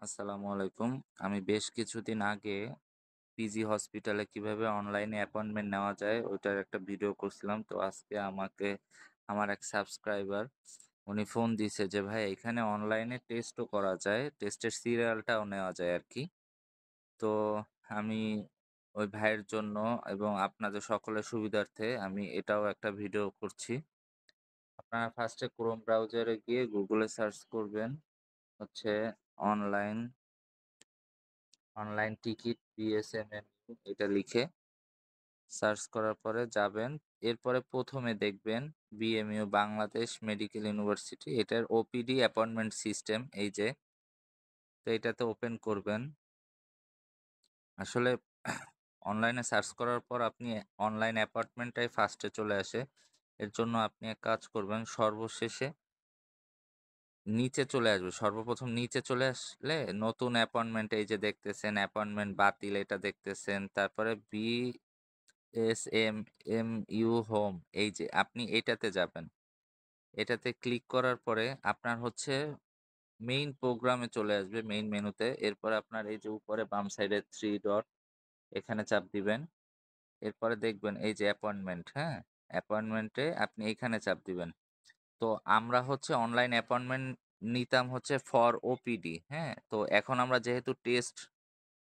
আসসালামু আলাইকুম। আমি বেশ কিছুদিন আগে পিজি হসপিটালে কিভাবে অনলাইনে অ্যাপয়েন্টমেন্ট নেওয়া যায় ওইটার একটা ভিডিও করছিলাম। তো আজকে আমাকে আমার এক সাবস্ক্রাইবার উনি ফোন দিছে যে, "ভাই এখানে অনলাইনে টেস্টও করা যায়। টেস্টের সিরিয়ালটাও নেওয়া যায় আরকি।" তো আমি ওই ভাইয়ের জন্য এবং আপনাদের সকলের সুবিধার্থে আমি এটাও একটা ভিডিও করছি। আপনারা ফার্স্টে ক্রোম ব্রাউজারে গিয়ে গুগলে সার্চ করবেন হচ্ছে অনলাইন অনলাইন টিকিট বিএসএমএমইউ এটা লিখে সার্চ করার পরে যাবেন। এরপরে ১ম এ দেখবেন বিএমইউ বাংলাদেশ মেডিকেল ইউনিভার্সিটি এটার ওপিডি অ্যাপয়েন্টমেন্ট সিস্টেম এই যে। তো এটাতে ওপেন করবেন। আসলে অনলাইনে সার্চ করার পর আপনি অনলাইন অ্যাপয়েন্টমেন্টটাই ফার্স্টে চলে আসে। এর জন্য আপনি এক কাজ করবেন সর্বশেষে নিচে চলে আসবে। সর্বপ্রথম নিচে চলে আসলে নতুন অ্যাপয়েন্টমেন্ট এই যে দেখতেছেন অ্যাপয়েন্টমেন্ট বাতিল এটা দেখতেছেন। তারপরে এসএমএমইউ হোম এই যে আপনি এটাতে যাবেন। এটাতে ক্লিক করার পরে আপনার হচ্ছে মেইন প্রোগ্রামে চলে আসবে মেইন মেনুতে। এরপরে আপনার এই যে উপরে বাম সাইডে 3 ডট এখানে চাপ দিবেন। এরপরে দেখবেন এই যে অ্যাপয়েন্টমেন্ট, হ্যাঁ? অ্যাপয়েন্টমেন্টে আপনি এখানে চাপ দিবেন। তো আমরা হচ্ছে অনলাইন অ্যাপয়েন্টমেন্ট নিতাম হচ্ছে ফর ওপিডি, হ্যাঁ? তো এখন আমরা যেহেতু টেস্ট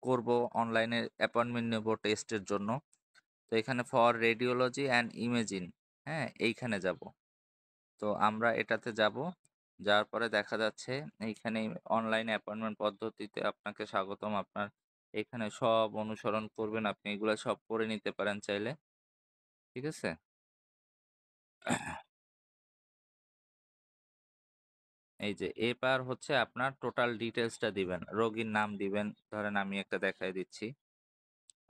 করব অনলাইনে অ্যাপয়েন্টমেন্ট নেব টেস্টের জন্য। তো এখানে ফর রেডিওলজি অ্যান্ড ইমেজিং, হ্যাঁ? এইখানে যাব। তো আমরা এটাতে যাব। যাওয়ার পরে দেখা যাচ্ছে এইখানে অনলাইন অ্যাপয়েন্টমেন্ট পদ্ধতিতে আপনাকে স্বাগতম। আপনার এখানে সব অনুসরণ করবেন। আপনি এগুলা সব করে নিতে পারেন চাইলে। ঠিক আছে? এই যে এবার হচ্ছে আপনার টোটাল ডিটেইলসটা দিবেন। রোগীর নাম দিবেন। ধরেন আমি একটা দেখায় দিচ্ছি।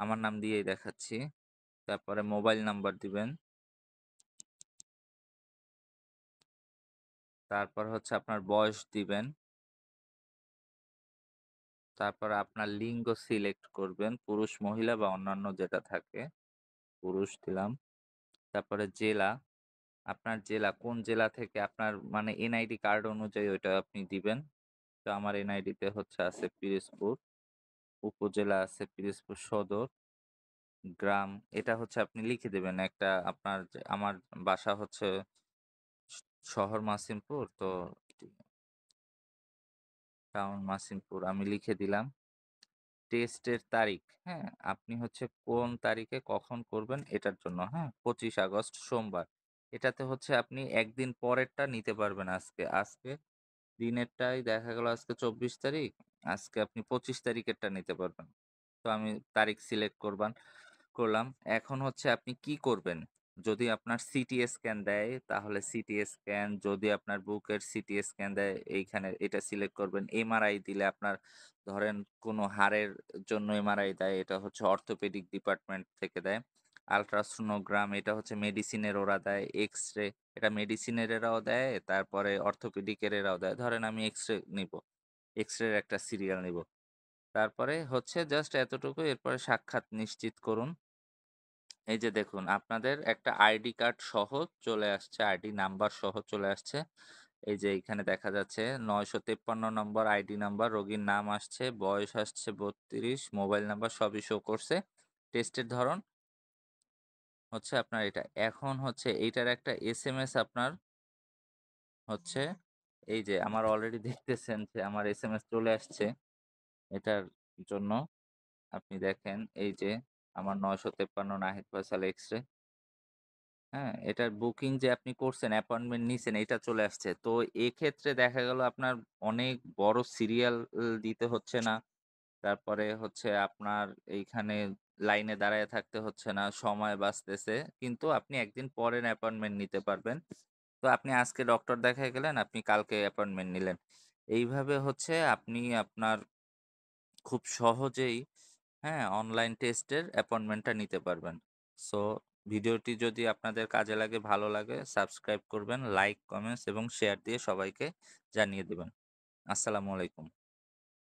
আমার নাম দিয়েই দেখাচ্ছি। তারপরে মোবাইল নাম্বার দিবেন। তারপর হচ্ছে আপনার বয়স দিবেন। তারপর আপনার লিঙ্গ সিলেক্ট করবেন। পুরুষ, মহিলা বা অন্যান্য যেটা থাকে। পুরুষ দিলাম। তারপরে জেলা, আপনার জেলা কোন জেলা থেকে আপনার মানে এনআইডি কার্ড অনুযায়ী ওইটা আপনি দিবেন। তো আমার এনআইডিতে হচ্ছে আছে পিরোজপুর। উপজেলা আছে পিরোজপুর সদর। গ্রাম এটা হচ্ছে আপনি লিখে দিবেন। একটা আপনার যে আমার বাসা হচ্ছে শ শহর মাসিমপুর। তো টাউন মাসিমপুর আমি লিখে দিলাম। টেস্টের তারিখ, হ্যাঁ? আপনি হচ্ছে কোন তারিখে কখন করবেন এটার জন্য, হ্যাঁ? ২৫ আগস্ট সোমবার। এটাতে হচ্ছে আপনি একদিন পরেরটা নিতে পারবেন আজকে। আজকে দিনেরটাই দেখা গেল আজকে ২৪ তারিখ। আজকে আপনি ২৫ তারিখেরটা নিতে পারবেন। তো আমি তারিখ সিলেক্ট করলাম। এখন হচ্ছে আপনি কি করবেন? যদি আপনার সিটি স্ক্যান দেয় তাহলে সিটি স্ক্যান, যদি আপনার বুকের সিটি স্ক্যান দেয় এইখানে এটা সিলেক্ট করবেন। এমআরআই দিলে আপনার ধরেন কোনো হাড়ের জন্য এমআরআই দেয়, এটা হচ্ছে অর্থোপেডিক ডিপার্টমেন্ট থেকে দেয়। আল্ট্রাসোনোগ্রাম এটা হচ্ছে মেডিসিনের ওরা দেয়। এক্স-রে এটা মেডিসিনের এরাও দেয়, তারপরে অর্থোপেডিকের এরাও দেয়। ধরেন আমি এক্স-রে নিবো। এক্স-রের একটা সিরিয়াল নিবো। তারপরে হচ্ছে জাস্ট এতটুকু এরপরে সাক্ষাৎ নিশ্চিত করুন। এই যে দেখুন আপনাদের একটা আইডি কার্ড সহ চলে আসছে, আইডি নাম্বার সহ চলে আসছে। এই যে এইখানে দেখা যাচ্ছে ৯৫৩ নম্বর আইডি নাম্বার, রোগীর নাম আসছে, বয়স আসছে ৩২, মোবাইল নাম্বার সবই শো করছে। টেস্টের ধরন হচ্ছে আপনার এটা। এখন হচ্ছে এইটার একটা এসএমএস আপনার হচ্ছে এই যে আমার অলরেডি দেখতেছেন যে আমার এসএমএস চলে আসছে এটার জন্য। আপনি দেখেন এই যে আমার ৯৫৩ নাহিদ ফয়সাল এক্স-রে। হ্যাঁ, এটার বুকিং যে আপনি করছেন, অ্যাপয়েন্টমেন্ট নিছেন, এটা চলে আসছে। তো এক্ষেত্রে দেখা গেল আপনার অনেক বড় সিরিয়াল দিতে হচ্ছে না। তারপরে হচ্ছে আপনার এইখানে লাইনে দাঁড়ায় থাকতে হচ্ছে না, সময় বাঁচতেছে। কিন্তু আপনি একদিন পরের অ্যাপয়েন্টমেন্ট নিতে পারবেন। তো আপনি আজকে ডক্টর দেখায় গেলেন, আপনি কালকে অ্যাপয়েন্টমেন্ট নিলেন। এইভাবে হচ্ছে আপনি আপনার খুব সহজেই হ্যাঁ, অনলাইন টেস্টের অ্যাপয়েন্টমেন্টটা নিতে পারবেন। সো ভিডিওটি যদি আপনাদের কাজে লাগে, ভালো লাগে সাবস্ক্রাইব করবেন, লাইক, কমেন্টস এবং শেয়ার দিয়ে সবাইকে জানিয়ে দিবেন। আসসালামু আলাইকুম।